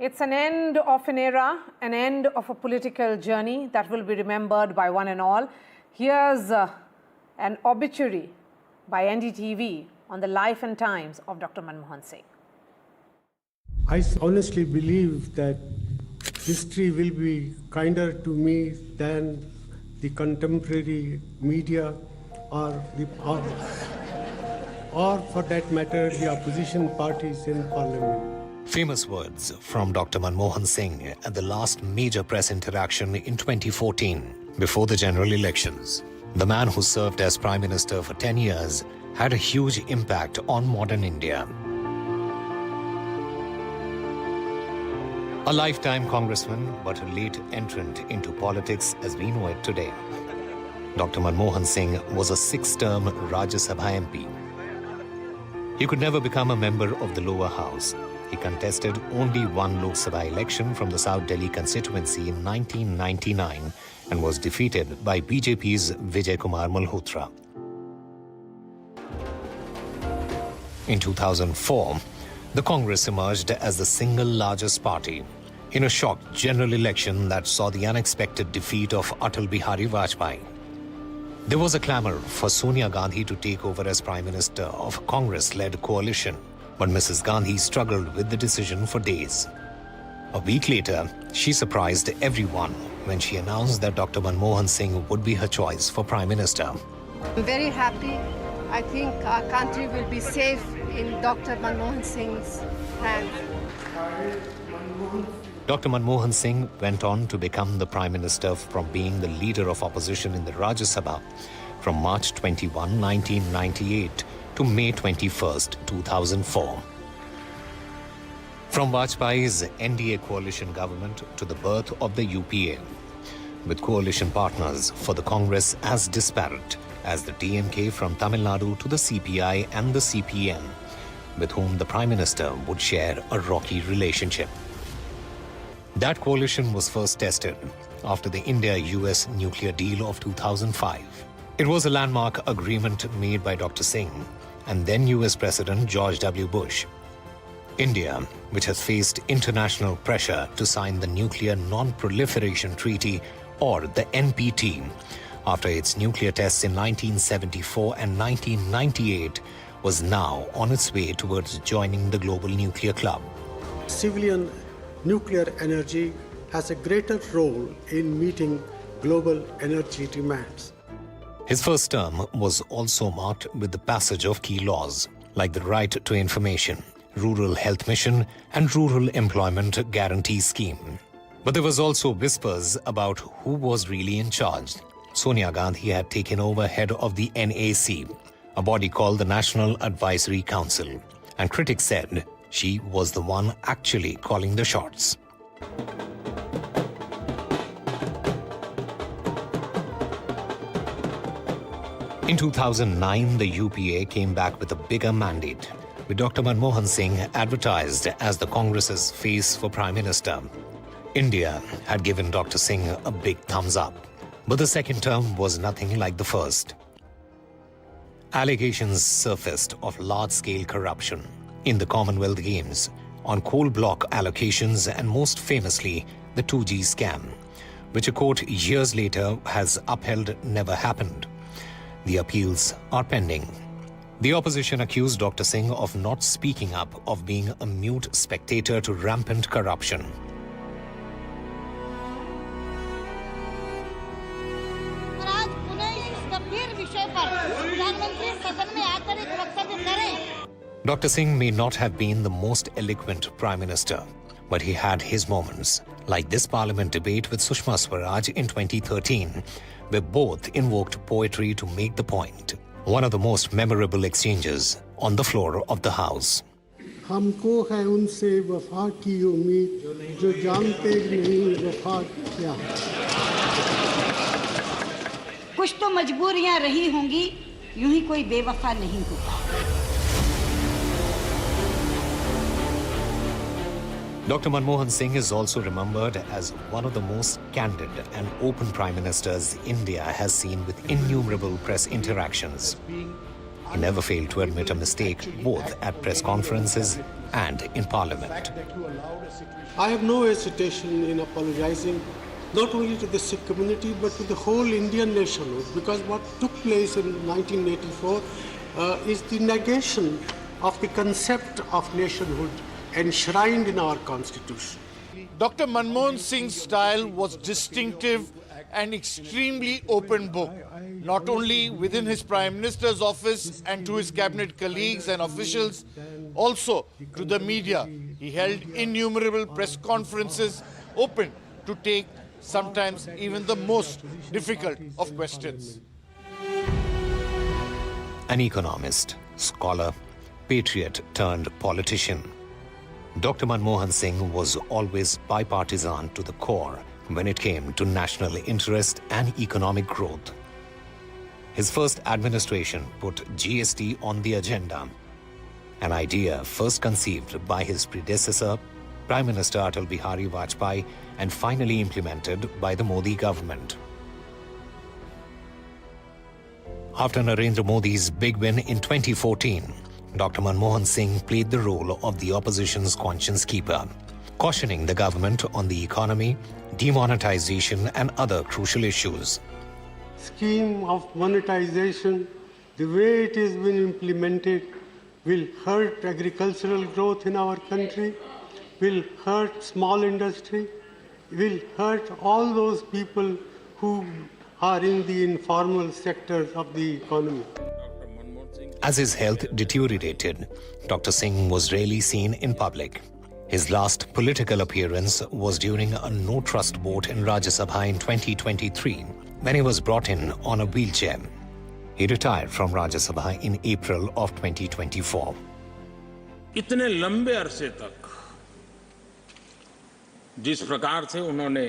It's an end of an era, an end of a political journey that will be remembered by one and all. Here's an obituary by NDTV on the life and times of Dr. Manmohan Singh. I honestly believe that history will be kinder to me than the contemporary media or for that matter, the opposition parties in parliament. Famous words from Dr. Manmohan Singh at the last major press interaction in 2014, before the general elections. The man who served as Prime Minister for 10 years had a huge impact on modern India. A lifetime congressman, but a late entrant into politics as we know it today. Dr. Manmohan Singh was a 6th-term Rajya Sabha MP. He could never become a member of the lower house. He contested only one Lok Sabha election from the South Delhi constituency in 1999 and was defeated by BJP's Vijay Kumar Malhotra. In 2004, the Congress emerged as the single largest party in a shock general election that saw the unexpected defeat of Atal Bihari Vajpayee. There was a clamor for Sonia Gandhi to take over as Prime Minister of a Congress-led coalition, but Mrs. Gandhi struggled with the decision for days. A week later, she surprised everyone when she announced that Dr. Manmohan Singh would be her choice for Prime Minister. I'm very happy. I think our country will be safe in Dr. Manmohan Singh's hands. Dr. Manmohan Singh went on to become the Prime Minister from being the leader of opposition in the Rajya Sabha from March 21, 1998 to May 21, 2004. From Vajpayee's NDA coalition government to the birth of the UPA, with coalition partners for the Congress as disparate as the DMK from Tamil Nadu to the CPI and the CPN, with whom the Prime Minister would share a rocky relationship. That coalition was first tested after the India-US nuclear deal of 2005. It was a landmark agreement made by Dr. Singh and then US President George W. Bush. India, which has faced international pressure to sign the Nuclear Non-Proliferation Treaty, or the NPT, after its nuclear tests in 1974 and 1998, was now on its way towards joining the global nuclear club. Civilian nuclear energy has a greater role in meeting global energy demands. His first term was also marked with the passage of key laws, like the Right to Information, Rural Health Mission, and Rural Employment Guarantee Scheme. But there was also whispers about who was really in charge. Sonia Gandhi had taken over head of the NAC, a body called the National Advisory Council, and critics said she was the one actually calling the shots. In 2009, the UPA came back with a bigger mandate, with Dr. Manmohan Singh advertised as the Congress's face for Prime Minister. India had given Dr. Singh a big thumbs up, but the second term was nothing like the first. Allegations surfaced of large-scale corruption in the Commonwealth Games, on coal block allocations, and most famously, the 2G scam, which a court years later has upheld never happened. The appeals are pending. The opposition accused Dr. Singh of not speaking up, of being a mute spectator to rampant corruption. Dr. Singh may not have been the most eloquent Prime Minister, but he had his moments, like this Parliament debate with Sushma Swaraj in 2013, where both invoked poetry to make the point. One of the most memorable exchanges on the floor of the House. हमको है उनसे वफा की उम्मीद जो जानते नहीं वफा क्या कुछ तो मजबूरियां रही होंगी यूं ही कोई बेवफा नहीं होता. Dr. Manmohan Singh is also remembered as one of the most candid and open prime ministers India has seen, with innumerable press interactions. He never failed to admit a mistake both at press conferences and in Parliament. I have no hesitation in apologizing not only to the Sikh community but to the whole Indian nationhood, because what took place in 1984 is the negation of the concept of nationhood enshrined in our constitution. Dr. Manmohan Singh's style was distinctive and extremely open book, not only within his Prime Minister's office and to his cabinet colleagues and officials, also to the media. He held innumerable press conferences open to take sometimes even the most difficult of questions. An economist, scholar, patriot turned politician, Dr. Manmohan Singh was always bipartisan to the core when it came to national interest and economic growth. His first administration put GST on the agenda, an idea first conceived by his predecessor, Prime Minister Atal Bihari Vajpayee, and finally implemented by the Modi government. After Narendra Modi's big win in 2014, Dr. Manmohan Singh played the role of the opposition's conscience keeper, cautioning the government on the economy, demonetization and other crucial issues. Scheme of monetization, the way it has been implemented, will hurt agricultural growth in our country, will hurt small industry, will hurt all those people who are in the informal sectors of the economy. As his health deteriorated, Dr. Singh was rarely seen in public. His last political appearance was during a no-trust vote in Rajya Sabha in 2023, when he was brought in on a wheelchair. He retired from Rajya Sabha in April of 2024. इतने लंबे अरसे तक जिस प्रकार से उन्होंने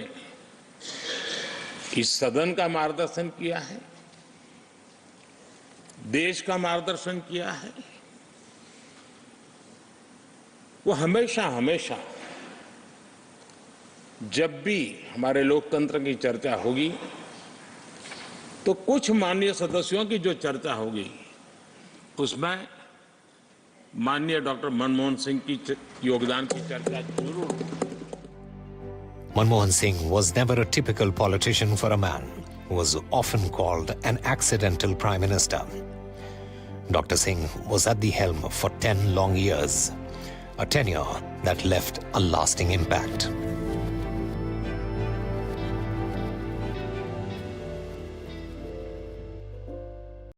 इस सदन का मार्गदर्शन किया है, देश का मार्गदर्शन किया है, वो हमेशा हमेशा जब भी हमारे लोकतंत्र की चर्चा होगी तो कुछ माननीय सदस्यों की जो चर्चा होगी उसमें माननीय डॉक्टर मनमोहन सिंह की योगदान की चर्चा जरूर होगी. Manmohan Singh was never a typical politician for a man who was often called an accidental prime minister. Dr. Singh was at the helm for 10 long years, a tenure that left a lasting impact.